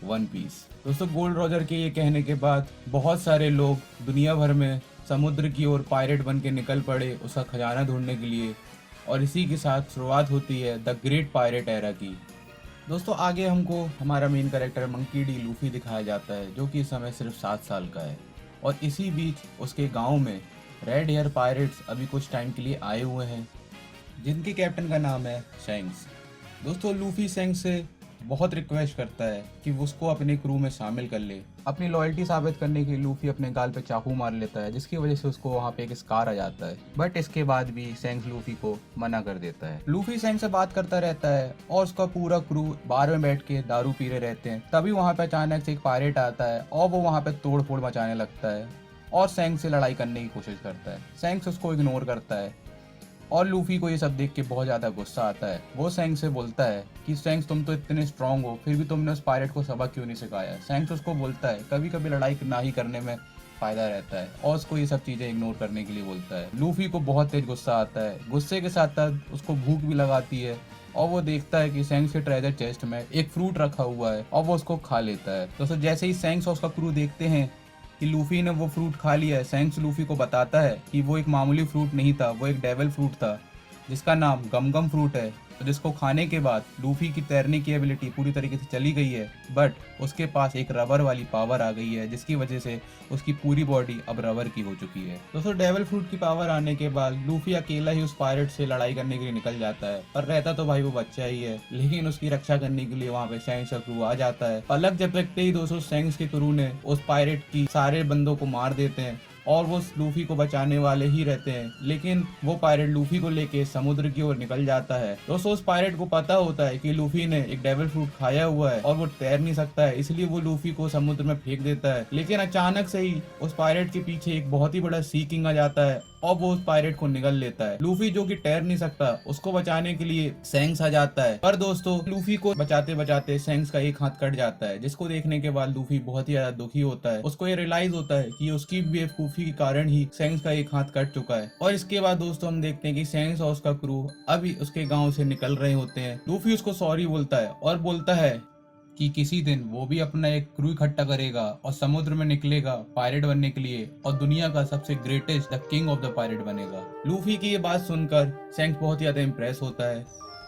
One piece. दोस्तों gold Roger के ये कहने के बाद बहुत सारे लोग दुनिया भर में समुद्र की ओर पायरेट बन के निकल पड़े उसका खजाना ढूंढने के लिए, और इसी के साथ शुरुआत होती है द ग्रेट पायरेट एरा की। दोस्तों आगे हमको हमारा main character monkey D Luffy दिखाया जाता है, जो कि इस समय सिर्फ 7 साल का है, और इसी बीच उसके गांव में रेड एयर पायरेट्स अभी कुछ टाइम के लिए आए हुए हैं, जिनके कैप्टन का नाम है शैंक्स। दोस्तों लूफी शैंक्स से बहुत रिक्वेस्ट करता है कि वो उसको अपने क्रू में शामिल कर ले। अपनी लॉयल्टी साबित करने के लिए लूफी अपने गाल पे चाकू मार लेता है, जिसकी वजह से उसको वहाँ पे एक स्कार आ जाता है, बट इसके बाद भी शैंक्स लूफी को मना कर देता है। लूफी शैंक्स से बात करता रहता है और उसका पूरा क्रू बार में बैठ के दारू पी रहे रहते हैं। तभी वहाँ पे अचानक से एक पायरेट आता है और वो वहाँ पे तोड़ फोड़ मचाने लगता है और शैंक्स से लड़ाई करने की कोशिश करता है। शैंक्स उसको इग्नोर करता है और लूफी को ये सब देख के बहुत ज़्यादा गुस्सा आता है। वो शैंक्स से बोलता है कि शैंक्स तुम तो इतने स्ट्रांग हो, फिर भी तुमने उस पायरेट को सबक क्यों नहीं सिखाया। शैंक्स उसको बोलता है कभी कभी लड़ाई ना ही करने में फ़ायदा रहता है, और उसको ये सब चीज़ें इग्नोर करने के लिए बोलता है। लूफी को बहुत तेज गुस्सा आता है। गुस्से के साथ साथ उसको भूख भी लगाती है और वो देखता है कि शैंक्स के ट्रेजर चेस्ट में एक फ्रूट रखा हुआ है और वो उसको खा लेता है। दोस्तों जैसे ही शैंक्स और उसका क्रू देखते हैं कि लूफी ने वो फ्रूट खा लिया है, शैंक्स लूफी को बताता है कि वो एक मामूली फ्रूट नहीं था, वो एक डेविल फ्रूट था जिसका नाम गम गम फ्रूट है, तो जिसको खाने के बाद लूफी की तैरने की एबिलिटी पूरी तरीके से चली गई है, बट उसके पास एक रबर वाली पावर आ गई है, जिसकी वजह से उसकी पूरी बॉडी अब रबर की हो चुकी है। दोस्तों डेविल फ्रूट की पावर आने के बाद लूफी अकेला ही उस पायरेट से लड़ाई करने के लिए निकल जाता है, पर रहता तो भाई वो बच्चा ही है, लेकिन उसकी रक्षा करने के लिए वहाँ पे शैंक्स का क्रू आ जाता है। पलक झपकते ही दोस्तों शैंक्स के क्रू ने उस पायरेट की सारे बंदों को मार देते हैं और वो लूफी को बचाने वाले ही रहते हैं, लेकिन वो पायरेट लूफी को लेके समुद्र की ओर निकल जाता है। दोस्तों उस पायरेट को पता होता है कि लूफी ने एक डेविल फ्रूट खाया हुआ है और वो तैर नहीं सकता है, इसलिए वो लूफी को समुद्र में फेंक देता है। लेकिन अचानक से ही उस पायरेट के पीछे एक बहुत ही बड़ा सी किंग आ जाता है और वो उस पायरेट को निगल लेता है। लूफी जो कि तैर नहीं सकता, उसको बचाने के लिए शैंक्स आ जाता है, पर दोस्तों लूफी को बचाते बचाते शैंक्स का एक हाथ कट जाता है, जिसको देखने के बाद लूफी बहुत ही ज्यादा दुखी होता है। उसको ये रियलाइज होता है कि उसकी बेवकूफी के कारण ही शैंक्स का एक हाथ कट चुका है। और इसके बाद दोस्तों हम देखते हैं कि शैंक्स और उसका क्रू अभी उसके गाँव से निकल रहे होते हैं। लूफी उसको सॉरी बोलता है और बोलता है कि किसी दिन वो भी अपना एक क्रू इकट्ठा करेगा और समुद्र में निकलेगा पायरेट बनने के लिए और दुनिया का सबसे greatest the king of the pirate बनेगा। लूफी की ये बात सुनकर शैंक्स बहुत ही ज्यादा इम्प्रेस होता है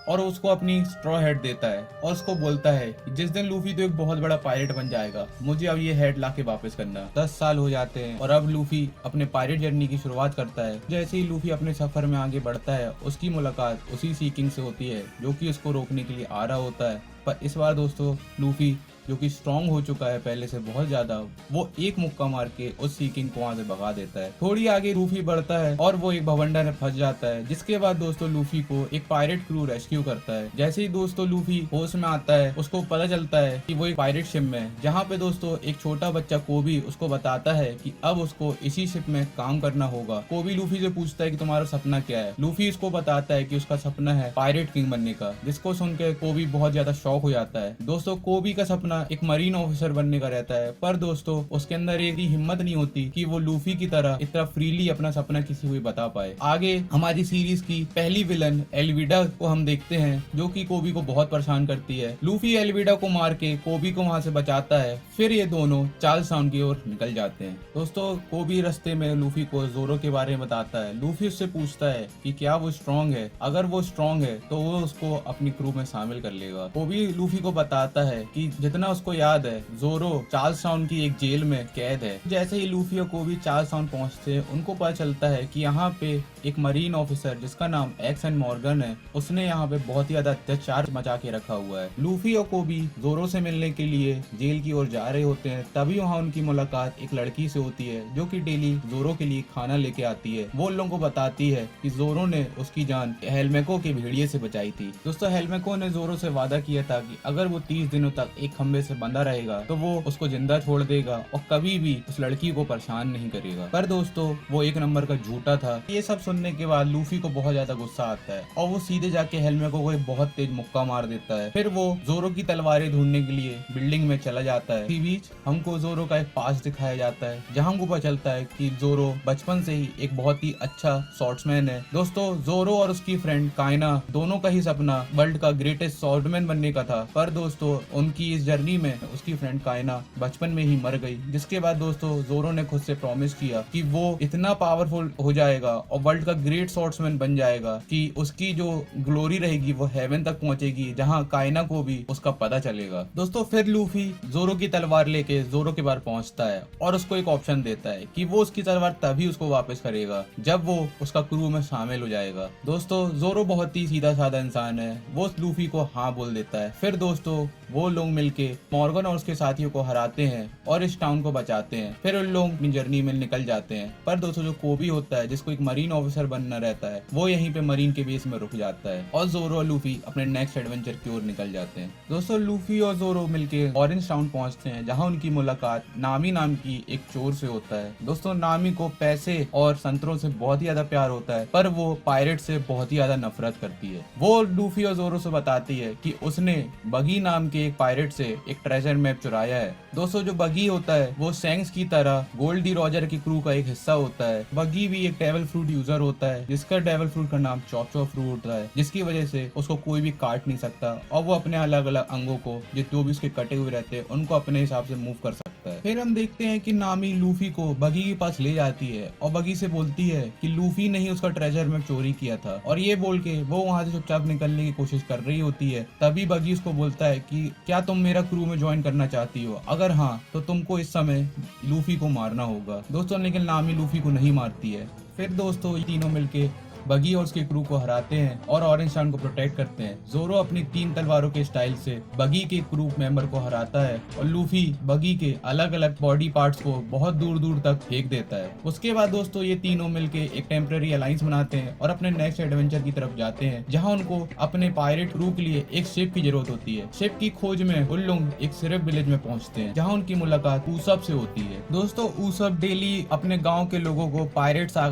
और उसको अपनी स्ट्रॉ हेड देता है और उसको बोलता है कि जिस दिन लूफी तो एक बहुत बड़ा पायरेट बन जाएगा, मुझे अब ये हेड लाके वापस करना। 10 साल हो जाते हैं और अब लूफी अपने पायरेट जर्नी की शुरुआत करता है। जैसे ही लूफी अपने सफर में आगे बढ़ता है, उसकी मुलाकात उसी सी किंग से होती है जो कि उसको रोकने के लिए आ रहा होता है। पर इस बार दोस्तों लूफी जो कि स्ट्रांग हो चुका है पहले से बहुत ज्यादा, वो एक मुक्का मार के उस सी किंग को वहां से भगा देता है। थोड़ी आगे लूफी बढ़ता है और वो एक भवंडर में फंस जाता है, जिसके बाद दोस्तों लूफी को एक पायरेट क्रू रेस्क्यू करता है। जैसे ही दोस्तों लूफी होश में आता है, उसको पता चलता है कि वो एक पायरेट शिप में है, जहाँ पे दोस्तों एक छोटा बच्चा कोबी उसको बताता है कि अब उसको इसी शिप में काम करना होगा। कोबी लूफी से पूछता है कि तुम्हारा सपना क्या है। लूफी उसको बताता है कि उसका सपना है पायरेट किंग बनने का, जिसको सुनकर कोबी बहुत ज्यादा शॉक हो जाता है। दोस्तों कोबी का सपना एक मरीन ऑफिसर बनने का रहता है, पर दोस्तों उसके अंदर एक हिम्मत नहीं होती कि वो लूफी की तरह इतना फ्रीली अपना सपना किसी को बता पाए। आगे हमारी सीरीज की पहली विलन एल्विडा को हम देखते हैं, जो कि कोबी को बहुत परेशान करती है। लूफी एल्विडा को मार के कोबी को वहां से बचाता है, फिर ये दोनों चार्ल्स टाउन की ओर निकल जाते हैं। दोस्तों कोबी रास्ते में लूफी को जोरो के बारे में बताता है। लूफी उससे पूछता है कि क्या वो स्ट्रांग है, अगर वो स्ट्रांग है तो वो उसको अपनी क्रू में शामिल कर लेगा। कोबी लूफी को बताता है कि जितना उसको याद है जोरो चार्ल्स टाउन की एक जेल में कैद है। जैसे ही लूफी और कोबी चार्ल्स टाउन पहुंचते हैं, उनको पता चलता है कि यहाँ पे एक मरीन ऑफिसर जिसका नाम एक्स एंड मॉर्गन है, उसने यहाँ पे बहुत ही ज्यादा अत्याचार मचा के रखा हुआ है। लूफी और कोबी जोरो से मिलने के लिए जेल की ओर जा रहे होते हैं, तभी वहाँ उनकी मुलाकात एक लड़की से होती है जो कि डेली जोरो के लिए खाना लेके आती है। वो लोगों को बताती है कि जोरो ने उसकी जान हेलमेको के भेड़िए से बचाई थी। दोस्तों हेलमेको ने जोरो से वादा किया था कि अगर वो 30 दिनों तक एक खंबे से बंधा रहेगा तो वो उसको जिंदा छोड़ देगा और कभी भी उस लड़की को परेशान नहीं करेगा। पर दोस्तों वो एक नंबर का झूठा था। ये सब सुनने के बाद लूफी को बहुत ज्यादा गुस्सा आता है और वो सीधे जाके हेलमे को कोई बहुत तेज मुक्का मार देता है। फिर वो जोरो की तलवारें ढूंढने के लिए बिल्डिंग में चला जाता है। इसी बीच हमको जोरो का एक पास दिखाया जाता है जहाँ हमको पता चलता है कि जोरो बचपन से ही एक बहुत ही अच्छा स्वॉर्ड्समैन है। दोस्तों जोरो और उसकी फ्रेंड काइना दोनों का ही सपना वर्ल्ड का ग्रेटेस्ट स्वॉर्डमैन बनने का था, पर दोस्तों उनकी इस जर्नी में उसकी फ्रेंड काइना बचपन में ही मर गई। जिसके बाद दोस्तों जोरो ने खुद से प्रॉमिस किया कि वो इतना पावरफुल हो जाएगा और वर्ल्ड का ग्रेट स्वॉर्ड्समैन बन जाएगा कि उसकी जो ग्लोरी रहेगी वो हेवन तक पहुंचेगी, जहां काइना को भी उसका पता चलेगा। दोस्तों फिर लूफी जोरो की तलवार लेके जोरो के पास पहुंचता है और उसको एक ऑप्शन देता है कि वो उसकी तलवार तभी उसको वापस करेगा जब वो उसका क्रू में शामिल हो जाएगा। दोस्तों जोरो बहुत ही सीधा साधा इंसान है, वो लूफी को हाँ बोल देता है। फिर दोस्तों वो लोग मिलके मॉर्गन और उसके साथियों को हराते हैं और इस टाउन को बचाते हैं। फिर उन लोग अपनी जर्नी में निकल जाते हैं। पर दोस्तों जो कोबी होता है, जिसको एक मरीन ऑफिसर बनना रहता है, वो यहीं पे मरीन के बेस में रुक जाता है और जोरो और लूफी अपने नेक्स्ट एडवेंचर की ओर निकल जाते हैं। दोस्तों लूफी और जोरो मिलके ऑरेंज टाउन पहुंचते हैं जहां उनकी मुलाकात नामी नाम की एक चोर से होता है। दोस्तों नामी को पैसे और संतरों से बहुत ही ज्यादा प्यार होता है, पर वो पायरेट से बहुत ही ज्यादा नफरत करती है। वो लूफी और जोरो से बताती है कि उसने बगी नाम के एक पायरेट से एक ट्रेजर मैप चुराया है। दोस्तों जो बगी होता है वो सैंक्स की तरह गोल्ड डी रॉजर की क्रू का एक हिस्सा होता है। बगी भी एक डेविल फ्रूट यूजर होता है जिसका डेविल फ्रूट का नाम चॉप फ्रूट होता है, जिसकी वजह से उसको कोई भी काट नहीं सकता और वो अपने अलग अलग अंगों को जो भी उसके कटे हुए रहते हैं उनको अपने हिसाब से मूव कर सकता है। फिर हम देखते हैं कि नामी लूफी को बगी के पास ले जाती है और बगी से बोलती है कि लूफी ने ही उसका ट्रेजर मैप चोरी किया था, और ये बोल के वो वहाँ से चुपचाप निकलने की कोशिश कर रही होती है। तभी बगी उसको बोलता है कि क्या तुम मेरा क्रू में ज्वाइन करना चाहती हो? अगर हाँ तो तुमको इस समय लूफी को मारना होगा। दोस्तों लेकिन नामी लूफी को नहीं मारती है। फिर दोस्तों ये तीनों मिलके बगी और उसके क्रू को हराते हैं और ऑरेंज टाउन को प्रोटेक्ट करते हैं। जोरो अपनी 3 तलवारों के स्टाइल से बगी के क्रू मेंबर को हराता है और लूफी बगी के अलग अलग बॉडी पार्ट्स को बहुत दूर दूर तक फेंक देता है। उसके बाद दोस्तों ये तीनों मिलके एक टेम्पररी अलायंस बनाते हैं और अपने नेक्स्ट एडवेंचर की तरफ जाते हैं जहाँ उनको अपने पायरेट क्रू के लिए एक शिप की जरूरत होती है। शिप की खोज में उन लोग एक सिर्फ विलेज में पहुंचते हैं जहाँ उनकी मुलाकात ऊसब से होती है। दोस्तों ऊसब डेली अपने गाँव के लोगों को पायरेट्स आ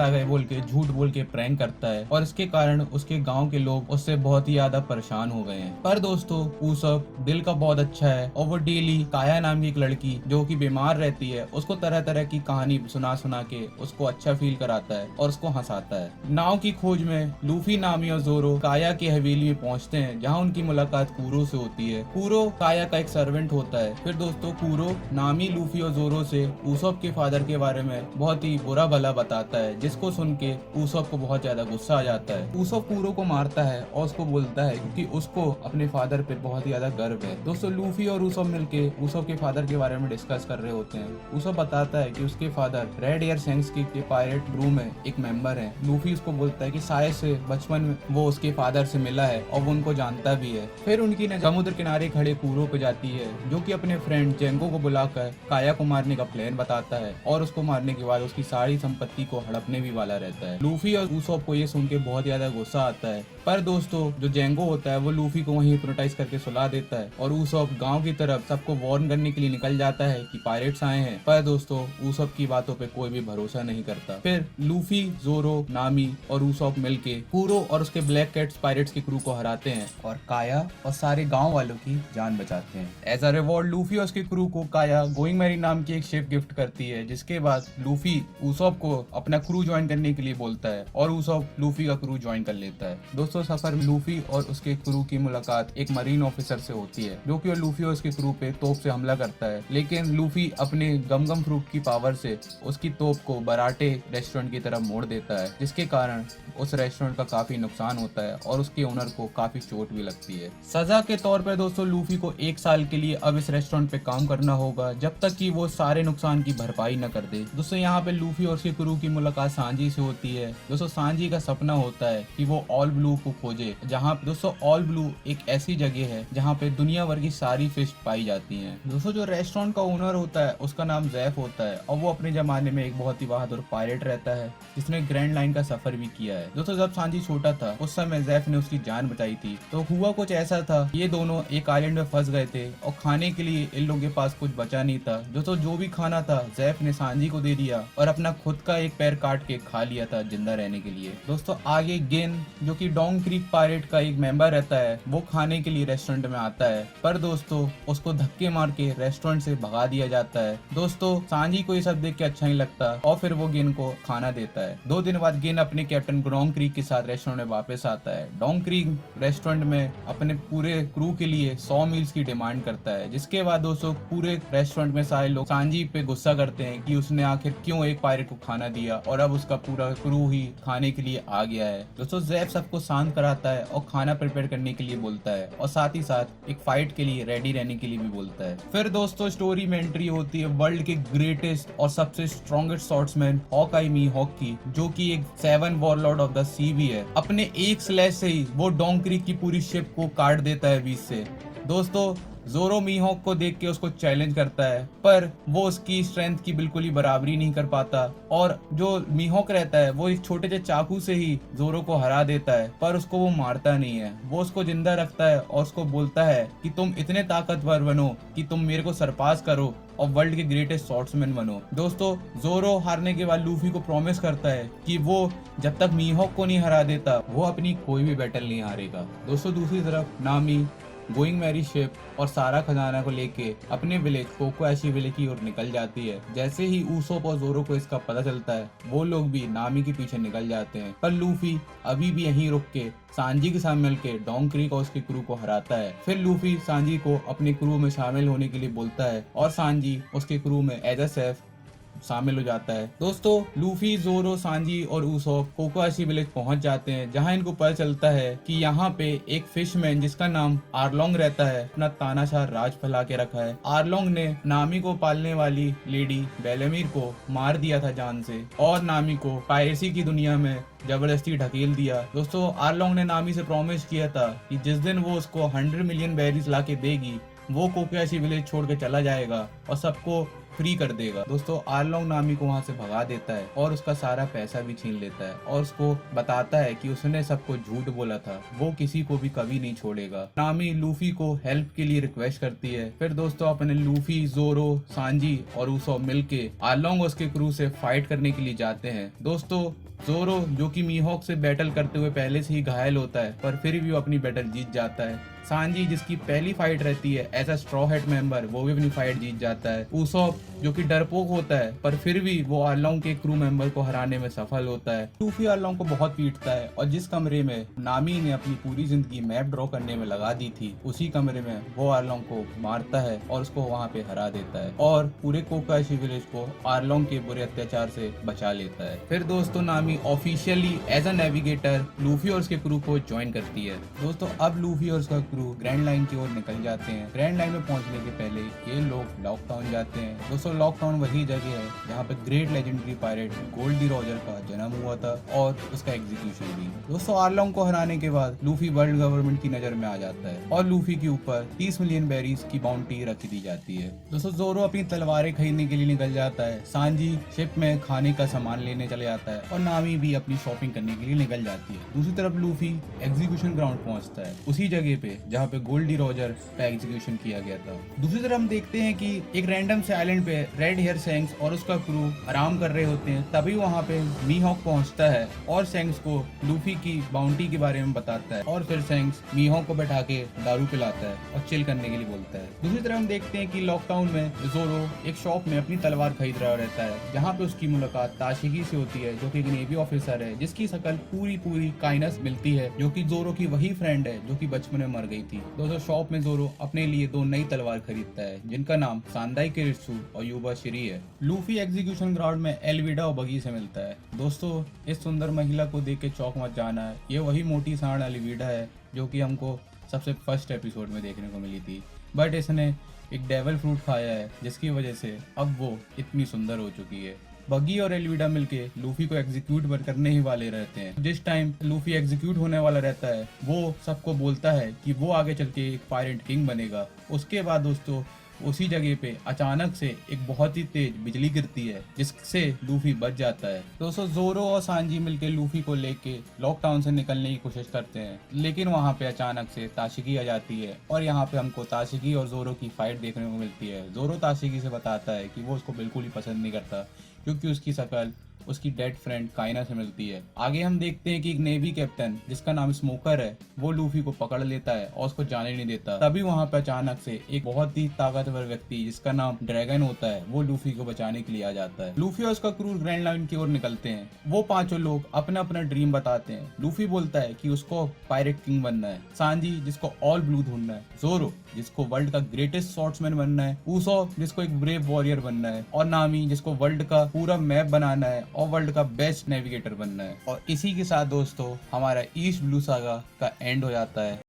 गए बोल के झूठ बोल के प्रैंक करता है और इसके कारण उसके गांव के लोग उससे बहुत ही ज्यादा परेशान हो गए हैं। पर दोस्तों ऊसब दिल का बहुत अच्छा है और वो डेली काया नाम की एक लड़की जो कि बीमार रहती है उसको तरह तरह की कहानी सुना सुना के उसको अच्छा फील कराता है और उसको हंसाता है। नाव की खोज में लूफी, नामी और जोरो काया की हवेली में पहुंचते हैं जहाँ उनकी मुलाकात कूरो से होती है। कूरो काया का एक सर्वेंट होता है। फिर दोस्तों कूरो नामी, लूफी और जोरो से ऊसब के फादर के बारे में बहुत ही बुरा भला बताता है, जिसको सुन के ऊसब को बहुत ज्यादा गुस्सा आ जाता है। ऊसब कूरो को मारता है और उसको बोलता है कि उसको अपने फादर पे बहुत ही ज्यादा गर्व है। दोस्तों लूफी और ऊसब मिलके ऊसब के फादर के बारे में डिस्कस कर रहे होते हैं। ऊसब बताता है कि उसके फादर रेड एयर सैंक्स के पायरेट क्रू में एक मेंबर है। लूफी उसको बोलता है कि शायद से बचपन में वो उसके फादर से मिला है और वो उनको जानता भी है। फिर उनकी नजर समुद्र किनारे खड़े कूरो पे जाती है जो कि अपने फ्रेंड जेंगो को बुलाकर काया को मारने का प्लान बताता है और उसको मारने के बाद उसकी सारी संपत्ति को हड़पने भी वाला रहता है। लूफी और ऊसब को ये सुन के बहुत ज्यादा गुस्सा आता है, पर दोस्तों जो जेंगो होता है वो लूफी को वहीं हिप्नोटाइज करके सुला देता है और ऊसब गांव की तरफ सबको वार्न करने के लिए निकल जाता है कि पायरेट्स आए हैं। पर दोस्तों ऊसब की बातों पे कोई भी भरोसा नहीं करता। फिर लूफी, जोरो, नामी और ऊसब मिलके कूरो और उसके ब्लैक कैट्स पायरेट्स के क्रू को हराते हैं और काया और सारे गाँव वालों की जान बचाते हैं। एज अ रिवॉर्ड लूफी और उसके क्रू को काया गोइंग मैरी नाम की एक शिप गिफ्ट करती है, जिसके बाद लूफी ऊसब को अपना क्रू ज्वाइन करने के लिए बोलता है और ऊसब लूफी का क्रू ज्वाइन कर लेता है। दोस्तों सफर में लूफी और उसके क्रू की मुलाकात एक मरीन ऑफिसर से होती है जो कि लूफी और उसके क्रू पे तोप से हमला करता है, लेकिन लूफी अपने गम फ्रूट की पावर से उसकी तोप को बराटे रेस्टोरेंट की तरफ मोड़ देता है, जिसके कारण उस रेस्टोरेंट का काफी नुकसान होता है और उसके ओनर को काफी चोट भी लगती है। सजा के तौर पर दोस्तों लूफी को 1 साल के लिए अब इस रेस्टोरेंट पे काम करना होगा जब तक कि वो सारे नुकसान की भरपाई न कर दे। दोस्तों यहाँ पे लूफी और उसके क्रू की मुलाकात सांजी से होती है। दोस्तों सांजी का सपना होता है कि वो ऑल ब्लू को खोजे, जहाँ दोस्तों ऑल ब्लू एक ऐसी जगह है जहाँ पे दुनिया भर की सारी फिश पाई जाती हैं। दोस्तों जो रेस्टोरेंट का ओनर होता है उसका नाम जैफ होता है और वो अपने जमाने में एक बहुत ही बहादुर पायरेट रहता है जिसने ग्रैंड लाइन का सफर भी किया है। दोस्तों जब सांजी छोटा था उस समय जैफ ने उसकी जान बचाई थी। तो हुआ कुछ ऐसा था, ये दोनों एक आइलैंड में फंस गए थे और खाने के लिए इन लोगों के पास कुछ बचा नहीं था। दोस्तों जो भी खाना था जैफ ने सांजी को दे दिया और अपना खुद का एक पैर काट के खा लिया था जिंदा रहने के लिए। दोस्तों आगे गेन जो कि डोंग क्रीक पायरेट का एक मेंबर रहता है, वो खाने के लिए रेस्टोरेंट में आता है, पर दोस्तों उसको धक्के मार के रेस्टोरेंट से भगा दिया जाता है। दोस्तों सांजी को ये सब देख के अच्छा नहीं लगता और फिर वो गेन को खाना देता है। 2 दिन बाद गेन अपने कैप्टन डोंग क्रीक के साथ रेस्टोरेंट में वापस आता है। डोंग क्रीक रेस्टोरेंट में अपने पूरे क्रू के लिए 100 मील्स की डिमांड करता है, जिसके बाद दोस्तों पूरे रेस्टोरेंट में सारे लोग सांजी पे गुस्सा करते हैं कि उसने आखिर क्यों एक पायरेट को खाना दिया और अब उसका पूरा क्रू ही खाने के लिए आ गया है। दोस्तों ज़ैप सबको शांत कराता है और खाना प्रिपेयर करने के लिए बोलता है और साथ ही साथ एक फाइट के लिए रेडी रहने के लिए भी बोलता है। फिर दोस्तों स्टोरी में एंट्री होती है वर्ल्ड के ग्रेटेस्ट और सबसे स्ट्रॉन्गेस्ट स्वॉर्ड्समैन हॉकाई मीहॉक की, जो कि एक 7 वॉरलॉर्ड ऑफ द सी भी है। अपने एक स्लैश से ही वो डोंग क्रीक की पूरी शिप को काट देता है बीच से। दोस्तों जोरो मीहॉक को देख के उसको चैलेंज करता है, पर वो उसकी स्ट्रेंथ की बिल्कुल ही बराबरी नहीं कर पाता और जो मीहॉक रहता है वो एक छोटे से चाकू से ही जोरो को हरा देता है, पर उसको वो मारता नहीं है। वो उसको जिंदा रखता है और उसको बोलता है कि तुम इतने ताकतवर बनो कि तुम मेरे को सरपास करो और वर्ल्ड के ग्रेटेस्ट स्वॉर्ड्समैन बनो। दोस्तों जोरो हारने के बाद लूफी को प्रॉमिस करता है कि वो जब तक मीहॉक को नहीं हरा देता वो अपनी कोई भी बैटल नहीं हारेगा। दोस्तों दूसरी तरफ नामी गोइंग मैरी शिप और सारा खजाना को लेके अपने विलेज कोकोयाशी विलेज की ओर निकल जाती है। जैसे ही ऊसोप और जोरो को इसका पता चलता है वो लोग भी नामी के पीछे निकल जाते हैं, पर लूफी अभी भी यहीं रुक के सांजी के साथ मिलकर डोंग क्रीक और उसके क्रू को हराता है। फिर लूफी सांजी को अपने क्रू में शामिल होने के लिए बोलता है और सांजी उसके क्रू में एज अ सेफ शामिल हो जाता है। दोस्तों लूफी, जोरो, सांजी और ऊसोप कोकोयाशी विलेज पहुंच जाते हैं, जहां इनको पता चलता है कि यहाँ पे एक फिशमैन जिसका नाम आर्लोंग रहता है अपना तानाशाह राज फैला के रखा है। आर्लोंग ने नामी को पालने वाली लेडी बेलेमीर को मार दिया था जान से और नामी को पायरेसी की दुनिया में जबरदस्ती ढकेल दिया। दोस्तों आर्लोंग ने नामी से प्रॉमिस किया था कि जिस दिन वो उसको 100 मिलियन बेरीज ला के देगी वो कोकोयाशी विलेज छोड़ के चला जाएगा और सबको फ्री कर देगा। दोस्तों आर्लोंग नामी को वहां से भगा देता है और उसका सारा पैसा भी छीन लेता है और उसको बताता है कि उसने सबको झूठ बोला था, वो किसी को भी कभी नहीं छोड़ेगा। नामी लूफी को हेल्प के लिए रिक्वेस्ट करती है। फिर दोस्तों अपने लूफी, जोरो, सांजी और ऊसोप मिलके आर्लोंग और उसके क्रू से फाइट करने के लिए जाते हैं। दोस्तों जोरो जो कि मीहॉक से बैटल करते हुए पहले से ही घायल होता है, पर फिर भी वो अपनी बैटल जीत जाता है। सांजी जिसकी पहली फाइट रहती है as a straw hat member, वो भी अपनी फाइट जीत जाता है। ऊसोप जो कि डरपोक होता है पर फिर भी वो आर्लोंग के क्रू मेंबर को हराने में सफल होता है। लूफी आर्लोंग को बहुत पीटता है और जिस कमरे में नामी ने अपनी पूरी जिंदगी मैप ड्रॉ करने में लगा दी थी उसी कमरे में वो आर्लोंग को मारता है और उसको वहाँ पे हरा देता है और पूरे कोकोयाशी विलेज को आर्लोंग के बुरे अत्याचार से बचा लेता है। फिर दोस्तों Nami officially as a navigator Luffy और उसके क्रू को ज्वाइन करती है। दोस्तों अब लूफी और उसका क्रू ग्रैंड लाइन की ओर निकल जाते हैं। ग्रैंड लाइन में पहुंचने के पहले ये लोग लॉक टाउन जाते हैं। दोस्तों लॉक टाउन वही जगह है जहाँ पे great legendary pirate gold D Roger का जन्म हुआ था और उसका एग्जीक्यूशन भी। दोस्तों आर्लोंग को हराने के बाद लूफी वर्ल्ड गवर्नमेंट की नजर में आ जाता है और लूफी के ऊपर 30 मिलियन बेरीज की बाउंटी रख दी जाती है। दोस्तों जोरो अपनी तलवारें खरीदने के लिए निकल जाता है। सांजी शिप में खाने का सामान लेने चले जाता है और नामी भी अपनी शॉपिंग करने के लिए निकल जाती है। दूसरी तरफ लूफी एग्जीक्यूशन ग्राउंड पहुंचता है, उसी जगह पे जहाँ पे गोल्ड डी रॉजर का एग्जीक्यूशन किया गया था। दूसरी तरफ हम देखते हैं कि एक रैंडम से आइलैंड पे रेड हेयर सेंक्स और उसका क्रू आराम कर रहे होते हैं। तभी वहाँ पे मीहॉक पहुंचता है और सेंक्स को लूफी की बाउंटी के बारे में बताता है और फिर सेंक्स मीहॉक को बैठा के दारू पिलाता है और चिल करने के लिए बोलता है। दूसरी तरफ हम देखते हैं कि लॉकडाउन में जोरो एक शॉप में अपनी तलवार खरीद रहा रहता है, जहाँ पे उसकी मुलाकात ताशिगी से होती है जो कि एक नेवी ऑफिसर है जिसकी शकल पूरी काइनस मिलती है, जो कि जोरो की वही फ्रेंड है जो कि बचपन में मर गई थी। दोस्तों शॉप में जोरो अपने लिए 2 नई तलवार खरीदता है जिनका नाम सांदाई किरित्सु और युबा शिरी है। लूफी एग्जीक्यूशन ग्राउंड में एल्विडा और बगी से मिलता है। दोस्तों इस सुंदर महिला को देख के चौंक मच जाना है। ये वही मोटी सांड एल्विडा है जो कि हमको सबसे फर्स्ट एपिसोड में देखने को मिली थी, बट इसने एक डेविल फ्रूट खाया है जिसकी वजह से अब वो इतनी सुंदर हो चुकी है। बगी और एल्विडा मिलके लूफी को एग्जीक्यूट करने ही वाले रहते हैं। जिस टाइम लूफी एग्जीक्यूट होने वाला रहता है वो सबको बोलता है कि वो आगे चल के एक पायरेट किंग बनेगा। उसके बाद दोस्तों उसी जगह पे अचानक से एक बहुत ही तेज बिजली गिरती है जिससे लूफी बच जाता है। दोस्तों जोरो और सांजी मिलके लूफी को लेके लॉकडाउन से निकलने की कोशिश करते हैं, लेकिन वहाँ पे अचानक से ताशिगी आ जाती है और यहाँ पे हमको ताशिगी और जोरो की फाइट देखने को मिलती है। जोरो ताशिगी से बताता है कि वो उसको बिल्कुल ही पसंद नहीं करता क्योंकि उसकी शक्ल उसकी डेड फ्रेंड काइना से मिलती है। आगे हम देखते हैं कि एक नेवी कैप्टन जिसका नाम स्मोकर है वो लूफी को पकड़ लेता है और उसको जाने नहीं देता। तभी वहां पर अचानक से एक बहुत ही ताकतवर व्यक्ति जिसका नाम ड्रैगन होता है वो लूफी को बचाने के लिए आ जाता है। लूफी और उसका क्रू ग्रैंड लाइन की ओर निकलते हैं। वो पांचों लोग अपना अपना ड्रीम बताते हैं। लूफी बोलता है कि उसको पायरेट किंग बनना है, सांजी जिसको ऑल ब्लू ढूंढना है, जोरो जिसको वर्ल्ड का ग्रेटेस्ट स्वॉर्ड्समैन बनना है, ऊसो जिसको एक ब्रेव वॉरियर बनना है और नामी जिसको वर्ल्ड का पूरा मैप बनाना है और वर्ल्ड का बेस्ट नेविगेटर बनना है। और इसी के साथ दोस्तों हमारा ईस्ट ब्लू सागा का एंड हो जाता है।